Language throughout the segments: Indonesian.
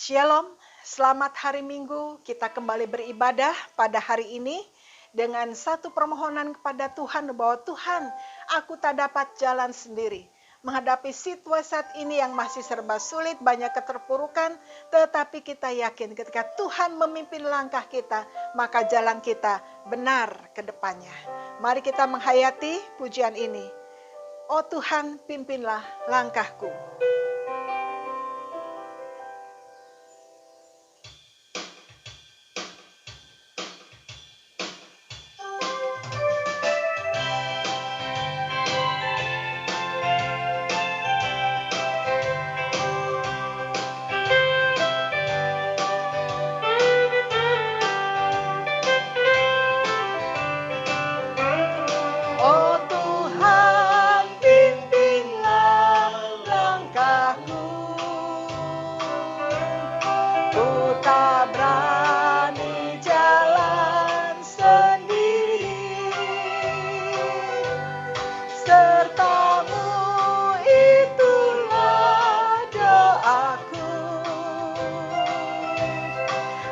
Shalom, selamat hari Minggu. Kita kembali beribadah pada hari ini dengan satu permohonan kepada Tuhan bahwa Tuhan, aku tak dapat jalan sendiri. Menghadapi situasi saat ini yang masih serba sulit, banyak keterpurukan, tetapi kita yakin ketika Tuhan memimpin langkah kita, maka jalan kita benar ke depannya. Mari kita menghayati pujian ini. Oh Tuhan, pimpinlah langkahku. Oh Tuhan, pimpinlah langkahku. Ku tak berani jalan sendiri. Sertamu itulah doaku.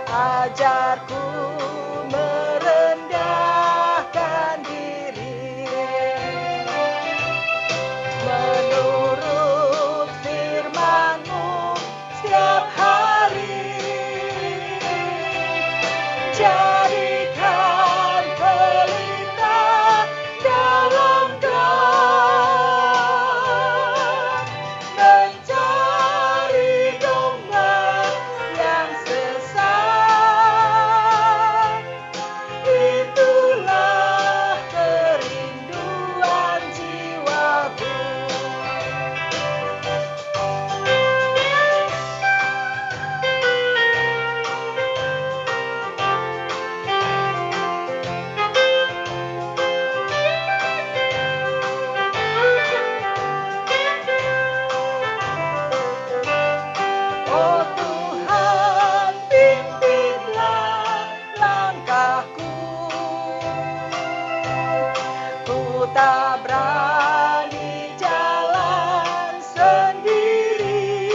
Ajarku merendahkan diri, menurut firman-Mu setiap hari. Jadikan pelita dalam gelap, mencari domba yang sesat. Itulah kerinduan jiwaku. Oh Tuhan, pimpinlah langkahku. Ku tak berani jalan sendiri.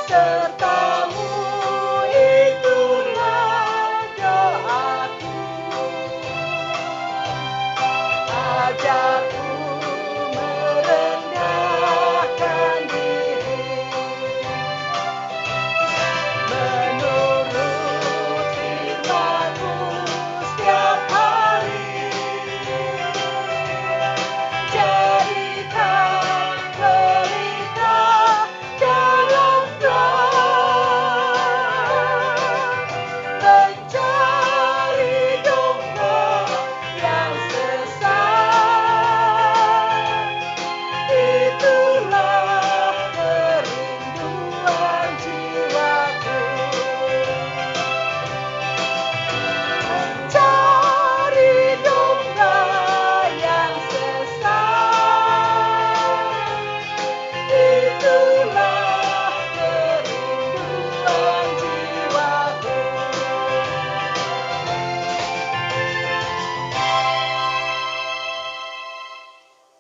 Serta-Mu itulah doaku. Ajarku merendahkan diri, menurut firman-Mu setiap hari. Jadikan pelita dalam gelap, mencari domba yang sesat. Itulah kerinduan jiwaku. Mencari domba yang sesat. Itulah kerinduan jiwaku.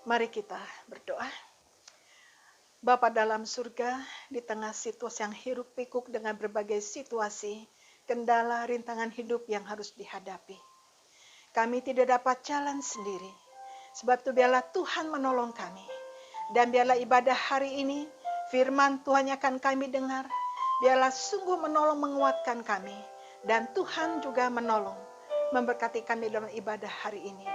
Mari kita berdoa. Bapa dalam surga, di tengah situasi yang hiruk pikuk dengan berbagai situasi, kendala, rintangan hidup yang harus dihadapi. Kami tidak dapat jalan sendiri. Sebab itu biarlah Tuhan menolong kami. Dan biarlah ibadah hari ini, firman Tuhan yang akan kami dengar, biarlah sungguh menolong menguatkan kami. Dan Tuhan juga menolong, memberkati kami dalam ibadah hari ini.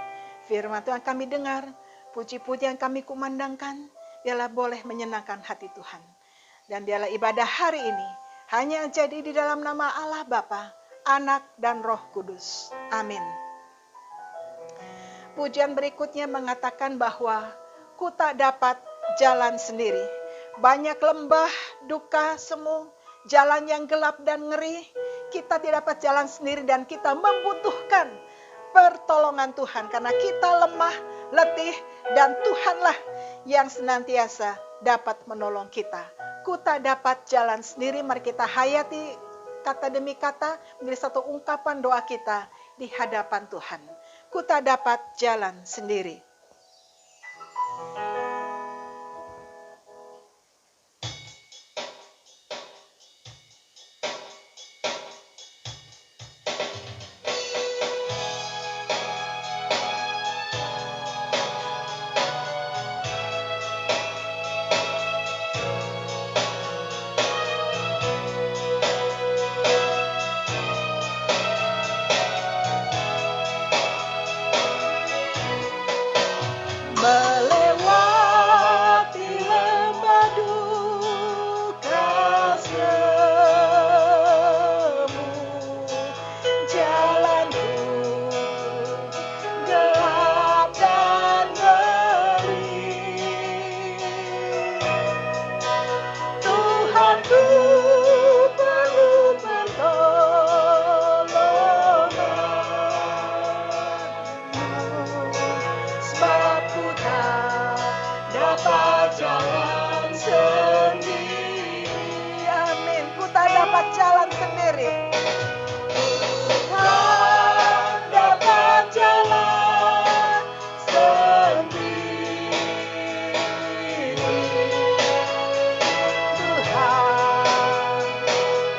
Firman Tuhan kami dengar, puji-puji yang kami kumandangkan, biarlah boleh menyenangkan hati Tuhan. Dan biarlah ibadah hari ini hanya jadi di dalam nama Allah Bapa, Anak, dan Roh Kudus. Amin. Pujian berikutnya mengatakan bahwa ku tak dapat jalan sendiri. Banyak lembah, duka, semu, jalan yang gelap dan ngeri. Kita tidak dapat jalan sendiri dan kita membutuhkan pertolongan Tuhan. Karena kita lemah, letih, dan Tuhanlah yang senantiasa dapat menolong kita. Ku tak dapat jalan sendiri, mari kita hayati kata demi kata menjadi satu ungkapan doa kita di hadapan Tuhan. Ku tak dapat jalan sendiri. dapat jalan sendiri. Amin. Ku tak dapat jalan sendiri. Tak dapat jalan sendiri. Tuhan,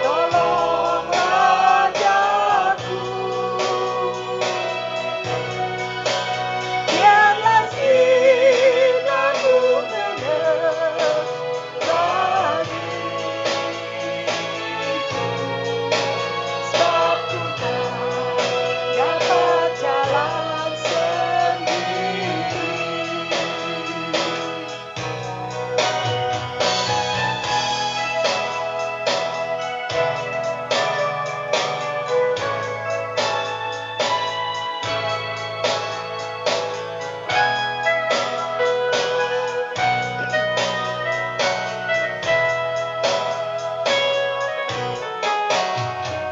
tolonglah aku. Biarlah sinarmu menerangi. Sebab ku tak dapat jalan sendiri.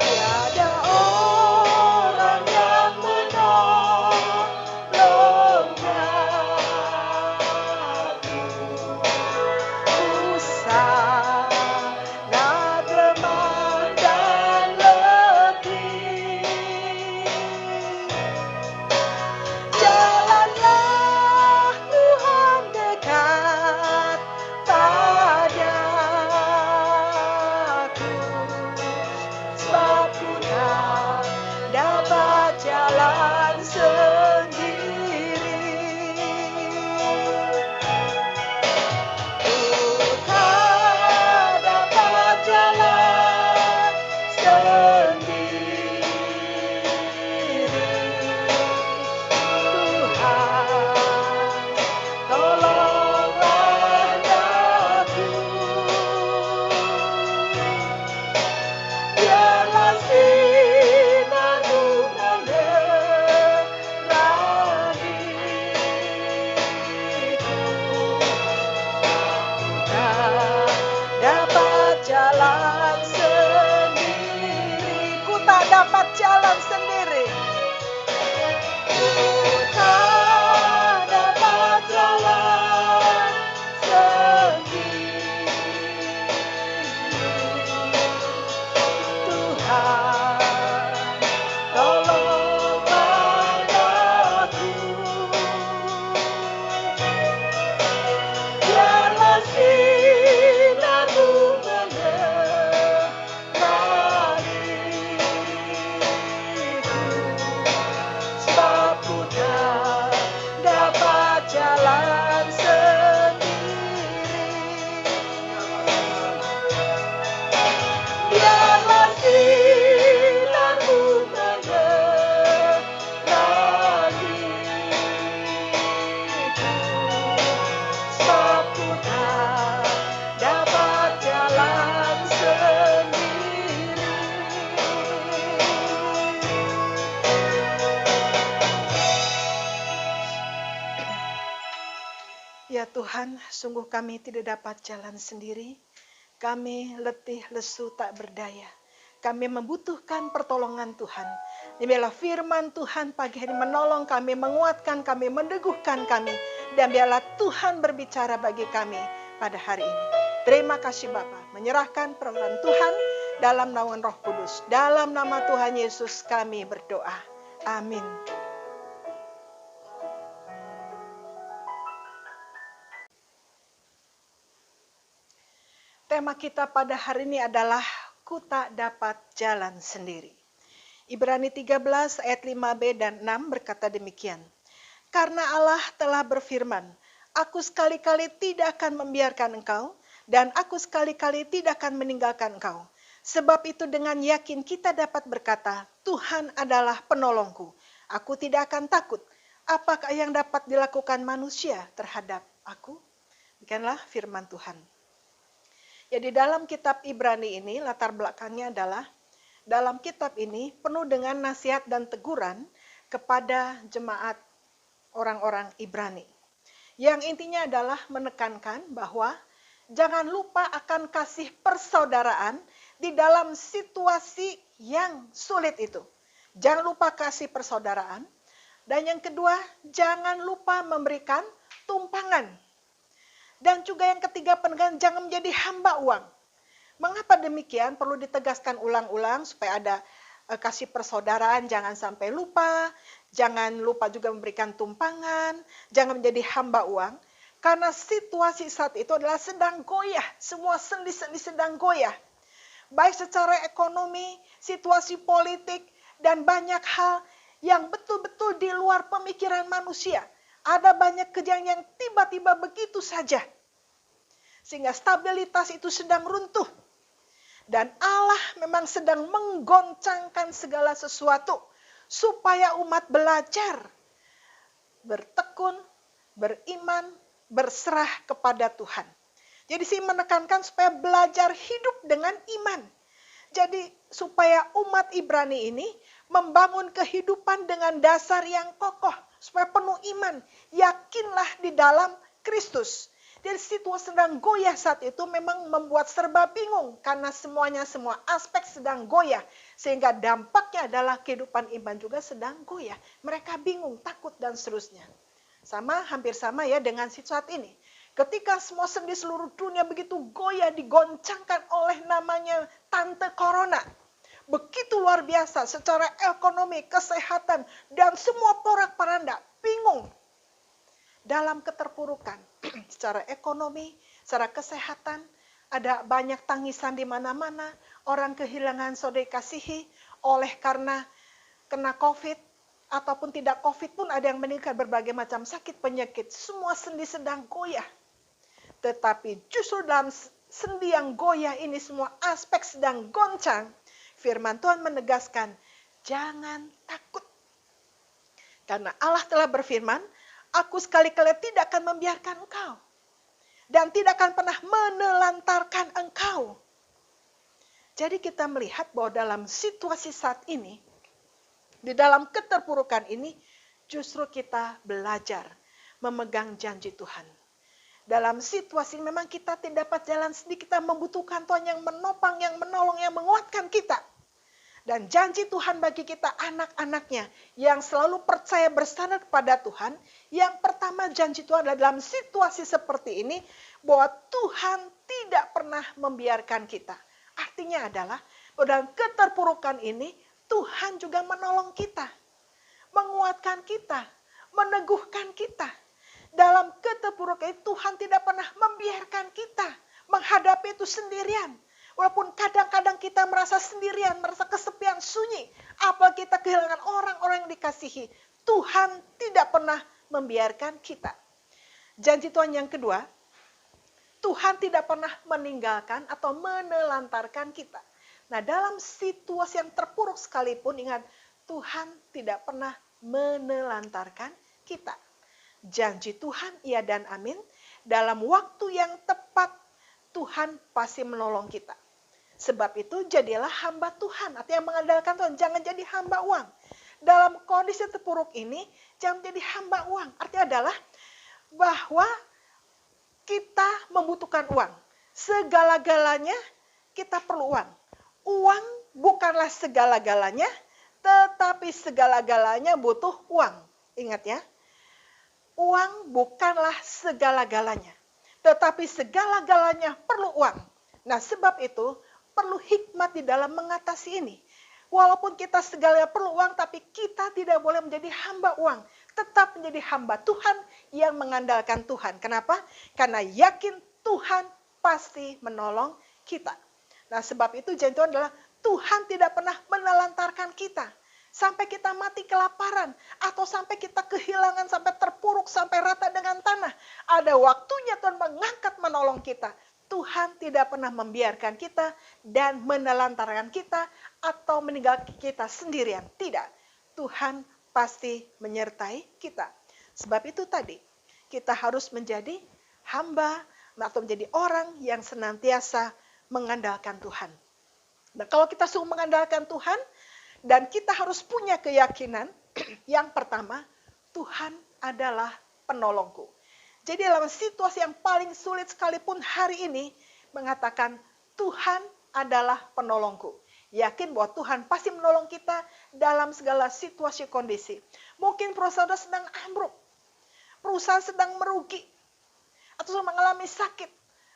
Tiada orang yang menolongnya. Ku sangat lemah dan letih. Jalanlah Tuhan dekat padaku. Sebab ku tak dapat jalan sendiri. Ku tak dapat jalan sendiri. Tuhan, tolonglah aku. Biarlah sinarmu menerangiku. Tak dapat jalan sendiri. Ku tak dapat jalan sendiri. Ku tak dapat jalan sendiri. Tuhan, tolonglah aku. Biarlah sinarmu menerangiku. Sebab ku tak dapat jalan sendiri. Biarlah sinarmu menerangiku. Sebab ku tak dapat jalan sendiri. Ya Tuhan, sungguh kami tidak dapat jalan sendiri. Kami letih, lesu, tak berdaya. Kami membutuhkan pertolongan Tuhan. Biarlah firman Tuhan pagi hari menolong kami, menguatkan kami, meneguhkan kami. Dan biarlah Tuhan berbicara bagi kami pada hari ini. Terima kasih Bapa, menyerahkan pertolongan Tuhan dalam naungan Roh Kudus. Dalam nama Tuhan Yesus kami berdoa. Amin. Tema kita pada hari ini adalah ku tak dapat jalan sendiri. Ibrani 13 ayat 5b dan 6 berkata demikian. Karena Allah telah berfirman, aku sekali-kali tidak akan membiarkan engkau, dan aku sekali-kali tidak akan meninggalkan engkau. Sebab itu dengan yakin kita dapat berkata, Tuhan adalah penolongku. Aku tidak akan takut. Apakah yang dapat dilakukan manusia terhadap aku? Demikianlah firman Tuhan. Jadi dalam kitab Ibrani ini latar belakangnya adalah dalam kitab ini penuh dengan nasihat dan teguran kepada jemaat orang-orang Ibrani. Yang intinya adalah menekankan bahwa jangan lupa akan kasih persaudaraan di dalam situasi yang sulit itu. Jangan lupa kasih persaudaraan. Dan yang kedua, jangan lupa memberikan tumpangan. Dan juga yang ketiga, penegasan jangan menjadi hamba uang. Mengapa demikian? Perlu ditegaskan ulang-ulang supaya ada kasih persaudaraan, jangan sampai lupa. Jangan lupa juga memberikan tumpangan, jangan menjadi hamba uang. Karena situasi saat itu adalah sedang goyah, semua sendi-sendi sedang goyah. Baik secara ekonomi, situasi politik, dan banyak hal yang betul-betul di luar pemikiran manusia. Ada banyak kejadian yang tiba-tiba begitu saja. Sehingga stabilitas itu sedang runtuh. Dan Allah memang sedang menggoncangkan segala sesuatu supaya umat belajar bertekun, beriman, berserah kepada Tuhan. Jadi saya menekankan supaya belajar hidup dengan iman. Jadi supaya umat Ibrani ini membangun kehidupan dengan dasar yang kokoh, supaya penuh iman, yakinlah di dalam Kristus. Jadi situasi sedang goyah saat itu memang membuat serba bingung karena semua aspek sedang goyah. Sehingga dampaknya adalah kehidupan iman juga sedang goyah. Mereka bingung, takut dan seterusnya. Hampir sama ya dengan saat ini. Ketika semua sendi seluruh dunia begitu goyah digoncangkan oleh namanya Tante Corona. Begitu luar biasa secara ekonomi, kesehatan, dan semua porak-poranda bingung. Dalam keterpurukan secara ekonomi, secara kesehatan, ada banyak tangisan di mana-mana, orang kehilangan saudara kasihi oleh karena kena COVID, ataupun tidak COVID pun ada yang meninggal berbagai macam sakit penyakit, semua sendi sedang goyah. Tetapi justru dalam sendi yang goyah ini semua aspek sedang goncang, firman Tuhan menegaskan, jangan takut. Karena Allah telah berfirman, aku sekali-kali tidak akan membiarkan engkau. Dan tidak akan pernah menelantarkan engkau. Jadi kita melihat bahwa dalam situasi saat ini, di dalam keterpurukan ini, justru kita belajar memegang janji Tuhan. Dalam situasi ini memang kita tidak dapat jalan sendiri, kita membutuhkan Tuhan yang menopang, yang menolong, yang menguatkan kita. Dan janji Tuhan bagi kita anak-anaknya yang selalu percaya bersandar kepada Tuhan. Yang pertama janji Tuhan adalah dalam situasi seperti ini bahwa Tuhan tidak pernah membiarkan kita. Artinya adalah dalam keterpurukan ini Tuhan juga menolong kita. Menguatkan kita, meneguhkan kita. Dalam keterpurukan ini Tuhan tidak pernah membiarkan kita menghadapi itu sendirian. Walaupun kadang-kadang kita merasa sendirian, merasa kesepian, sunyi. Apalagi kita kehilangan orang-orang yang dikasihi. Tuhan tidak pernah membiarkan kita. Janji Tuhan yang kedua, Tuhan tidak pernah meninggalkan atau menelantarkan kita. Nah, dalam situasi yang terpuruk sekalipun, ingat, Tuhan tidak pernah menelantarkan kita. Janji Tuhan, iya dan amin. Dalam waktu yang tepat, Tuhan pasti menolong kita. Sebab itu jadilah hamba Tuhan, artinya mengandalkan Tuhan, jangan jadi hamba uang. Dalam kondisi terpuruk ini, jangan menjadi hamba uang. Artinya adalah bahwa kita membutuhkan uang. Segala-galanya kita perlu uang. Uang bukanlah segala-galanya, tetapi segala-galanya butuh uang. Ingat ya, uang bukanlah segala-galanya, tetapi segala-galanya perlu uang. Nah, sebab itu perlu hikmat di dalam mengatasi ini. Walaupun kita segalanya perlu uang, tapi kita tidak boleh menjadi hamba uang. Tetap menjadi hamba Tuhan yang mengandalkan Tuhan. Kenapa? Karena yakin Tuhan pasti menolong kita. Nah, sebab itu janji Tuhan adalah Tuhan tidak pernah menelantarkan kita. Sampai kita mati kelaparan. Atau sampai kita kehilangan, sampai terpuruk, sampai rata dengan tanah. Ada waktunya Tuhan mengangkat menolong kita. Tuhan tidak pernah membiarkan kita dan menelantarkan kita atau meninggalkan kita sendirian. Tidak. Tuhan pasti menyertai kita. Sebab itu tadi, kita harus menjadi hamba atau menjadi orang yang senantiasa mengandalkan Tuhan. Nah, kalau kita sungguh mengandalkan Tuhan, dan kita harus punya keyakinan, yang pertama, Tuhan adalah penolongku. Jadi dalam situasi yang paling sulit sekalipun hari ini, mengatakan Tuhan adalah penolongku. Yakin bahwa Tuhan pasti menolong kita dalam segala situasi kondisi. Mungkin perusahaan sedang ambruk, perusahaan sedang merugi, atau mengalami mengalami sakit,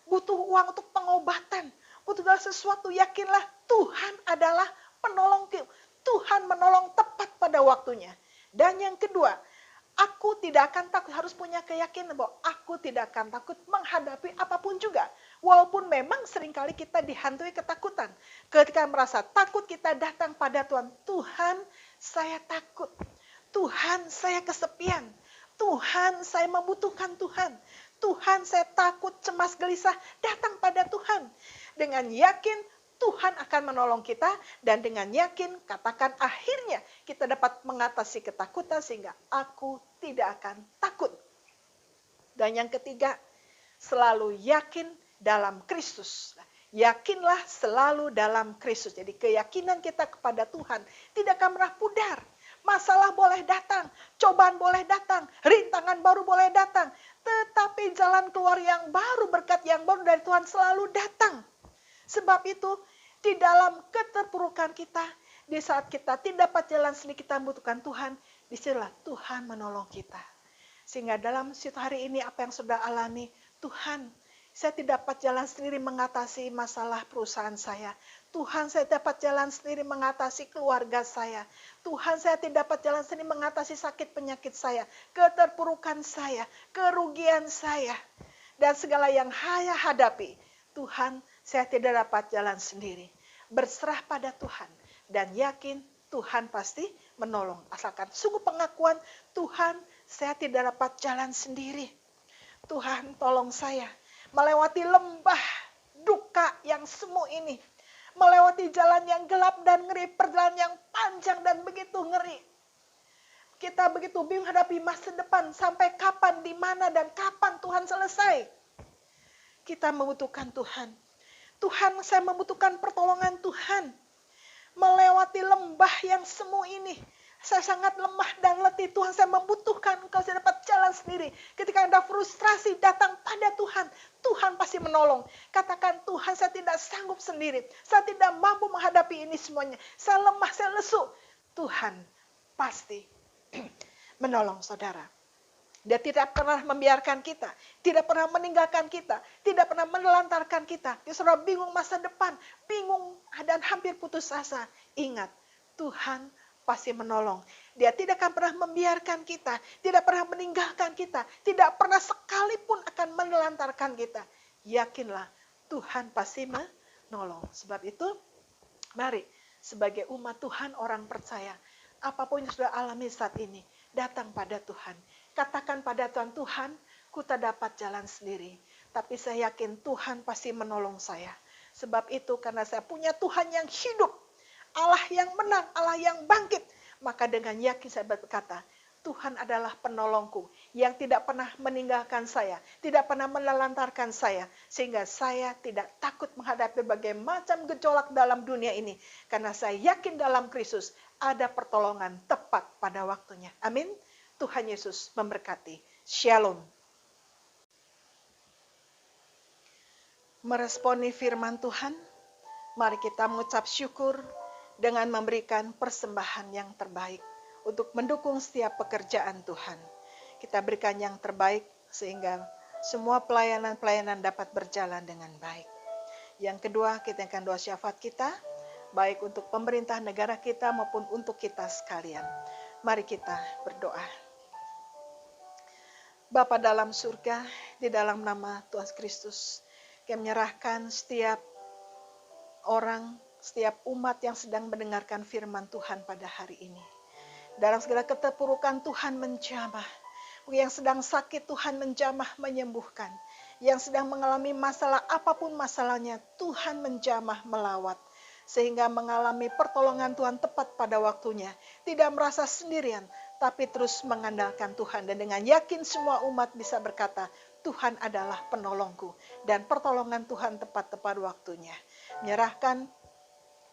butuh uang untuk pengobatan, butuh segala sesuatu, yakinlah Tuhan adalah penolongku. Tuhan menolong tepat pada waktunya. Dan yang kedua, aku tidak akan takut, harus punya keyakinan bahwa aku tidak akan takut menghadapi apapun juga. Walaupun memang seringkali kita dihantui ketakutan. Ketika merasa takut, kita datang pada Tuhan. Tuhan, saya takut. Tuhan, saya kesepian. Tuhan, saya membutuhkan Tuhan. Tuhan, saya takut, cemas, gelisah. Datang pada Tuhan. Dengan yakin Tuhan akan menolong kita, dan dengan yakin katakan akhirnya kita dapat mengatasi ketakutan sehingga aku tidak akan takut. Dan yang ketiga, selalu yakin dalam Kristus. Yakinlah selalu dalam Kristus. Jadi keyakinan kita kepada Tuhan tidak akan pernah pudar. Masalah boleh datang, cobaan boleh datang, rintangan baru boleh datang, tetapi jalan keluar yang baru, berkat yang baru dari Tuhan selalu datang. Sebab itu, di dalam keterpurukan kita, di saat kita tidak dapat jalan sendiri, kita membutuhkan Tuhan, disinilah Tuhan menolong kita. Sehingga dalam hari ini apa yang sudah alami, Tuhan, saya tidak dapat jalan sendiri mengatasi masalah perusahaan saya. Tuhan, saya dapat jalan sendiri mengatasi keluarga saya. Tuhan, saya tidak dapat jalan sendiri mengatasi sakit penyakit saya, keterpurukan saya, kerugian saya, dan segala yang saya hadapi. Tuhan, saya tidak dapat jalan sendiri. Berserah pada Tuhan dan yakin Tuhan pasti menolong. Asalkan sungguh pengakuan, Tuhan, saya tidak dapat jalan sendiri. Tuhan, tolong saya melewati lembah duka yang semu ini. Melewati jalan yang gelap dan ngeri, perjalanan yang panjang dan begitu ngeri. Kita begitu bingung hadapi masa depan, sampai kapan, di mana, dan kapan Tuhan selesai. Kita membutuhkan Tuhan. Tuhan, saya membutuhkan pertolongan Tuhan. Melewati lembah yang semu ini, saya sangat lemah dan letih. Tuhan, saya membutuhkan Engkau, saya dapat jalan sendiri. Ketika Anda frustrasi, datang pada Tuhan. Tuhan pasti menolong. Katakan, Tuhan, saya tidak sanggup sendiri. Saya tidak mampu menghadapi ini semuanya. Saya lemah, saya lesu. Tuhan pasti menolong saudara. Dia tidak pernah membiarkan kita, tidak pernah meninggalkan kita, tidak pernah menelantarkan kita. Dia saudara bingung masa depan, bingung dan hampir putus asa. Ingat, Tuhan pasti menolong. Dia tidak akan pernah membiarkan kita, tidak pernah meninggalkan kita, tidak pernah sekalipun akan menelantarkan kita. Yakinlah, Tuhan pasti menolong. Sebab itu, mari sebagai umat Tuhan, orang percaya, apapun yang sudah alami saat ini, datang pada Tuhan. Katakan pada Tuhan, Tuhan, ku tak dapat jalan sendiri. Tapi saya yakin Tuhan pasti menolong saya. Sebab itu karena saya punya Tuhan yang hidup. Allah yang menang, Allah yang bangkit. Maka dengan yakin saya berkata, Tuhan adalah penolongku. Yang tidak pernah meninggalkan saya. Tidak pernah menelantarkan saya. Sehingga saya tidak takut menghadapi berbagai macam gejolak dalam dunia ini. Karena saya yakin dalam Kristus ada pertolongan tepat pada waktunya. Amin. Tuhan Yesus memberkati. Shalom. Meresponi firman Tuhan, mari kita mengucap syukur dengan memberikan persembahan yang terbaik untuk mendukung setiap pekerjaan Tuhan. Kita berikan yang terbaik sehingga semua pelayanan-pelayanan dapat berjalan dengan baik. Yang kedua, kita akan doa syafaat kita, baik untuk pemerintah negara kita maupun untuk kita sekalian. Mari kita berdoa. Bapa dalam surga, di dalam nama Tuhan Kristus, kami menyerahkan setiap orang, setiap umat yang sedang mendengarkan firman Tuhan pada hari ini. Dalam segala keterpurukan Tuhan menjamah. Yang sedang sakit Tuhan menjamah menyembuhkan. Yang sedang mengalami masalah apapun masalahnya, Tuhan menjamah melawat. Sehingga mengalami pertolongan Tuhan tepat pada waktunya. Tidak merasa sendirian, tapi terus mengandalkan Tuhan. Dan dengan yakin semua umat bisa berkata, Tuhan adalah penolongku. Dan pertolongan Tuhan tepat waktunya. Menyerahkan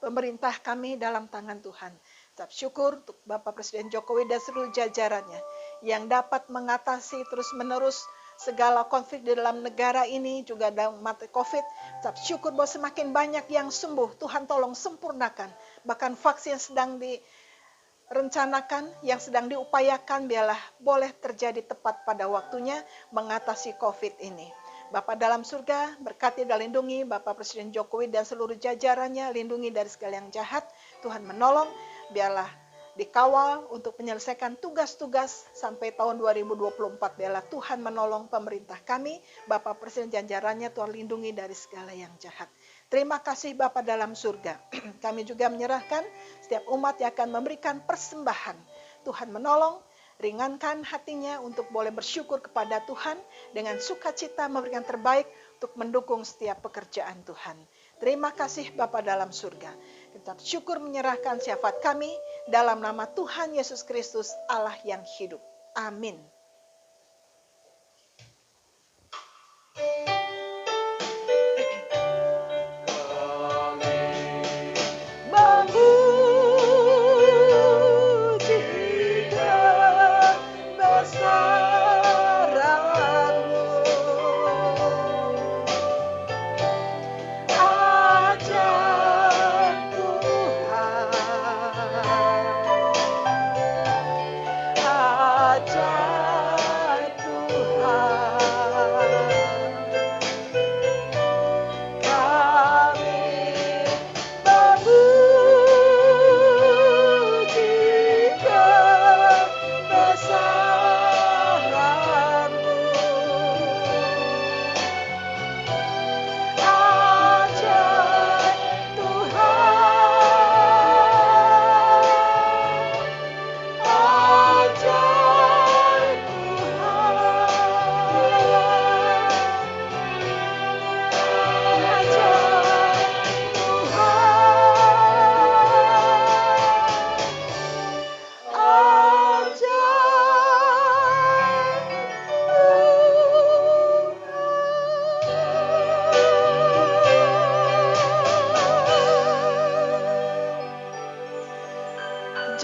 pemerintah kami dalam tangan Tuhan. Ucap syukur untuk Bapak Presiden Jokowi dan seluruh jajarannya. Yang dapat mengatasi terus menerus segala konflik di dalam negara ini, juga dalam mata COVID. Ucap syukur bahwa semakin banyak yang sembuh. Tuhan tolong sempurnakan. Bahkan vaksin yang sedang direncanakan, yang sedang diupayakan, biarlah boleh terjadi tepat pada waktunya mengatasi COVID ini. Bapa dalam surga, berkati dan lindungi Bapak Presiden Jokowi dan seluruh jajarannya, lindungi dari segala yang jahat. Tuhan menolong, biarlah dikawal untuk menyelesaikan tugas-tugas sampai tahun 2024. Biarlah Tuhan menolong pemerintah kami, Bapak Presiden jajarannya, Tuhan lindungi dari segala yang jahat. Terima kasih Bapa dalam surga. Kami juga menyerahkan setiap umat yang akan memberikan persembahan. Tuhan menolong, ringankan hatinya untuk boleh bersyukur kepada Tuhan dengan sukacita memberikan terbaik untuk mendukung setiap pekerjaan Tuhan. Terima kasih Bapa dalam surga. Kita syukur menyerahkan syafaat kami dalam nama Tuhan Yesus Kristus Allah yang hidup. Amin.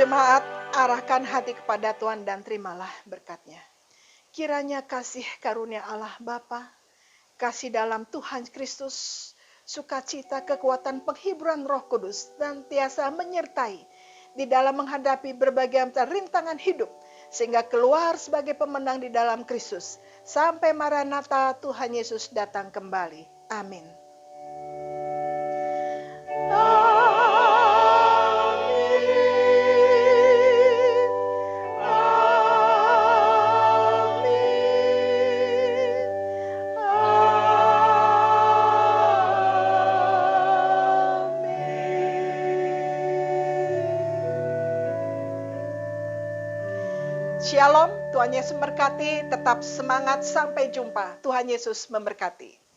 Jemaat, arahkan hati kepada Tuhan dan terimalah berkat-Nya. Kiranya kasih karunia Allah Bapa, kasih dalam Tuhan Kristus, sukacita, kekuatan, penghiburan Roh Kudus, dan tiasa menyertai di dalam menghadapi berbagai macam rintangan hidup, sehingga keluar sebagai pemenang di dalam Kristus. Sampai Maranatha Tuhan Yesus datang kembali. Amin. Shalom, Tuhan Yesus memberkati, tetap semangat, sampai jumpa. Tuhan Yesus memberkati.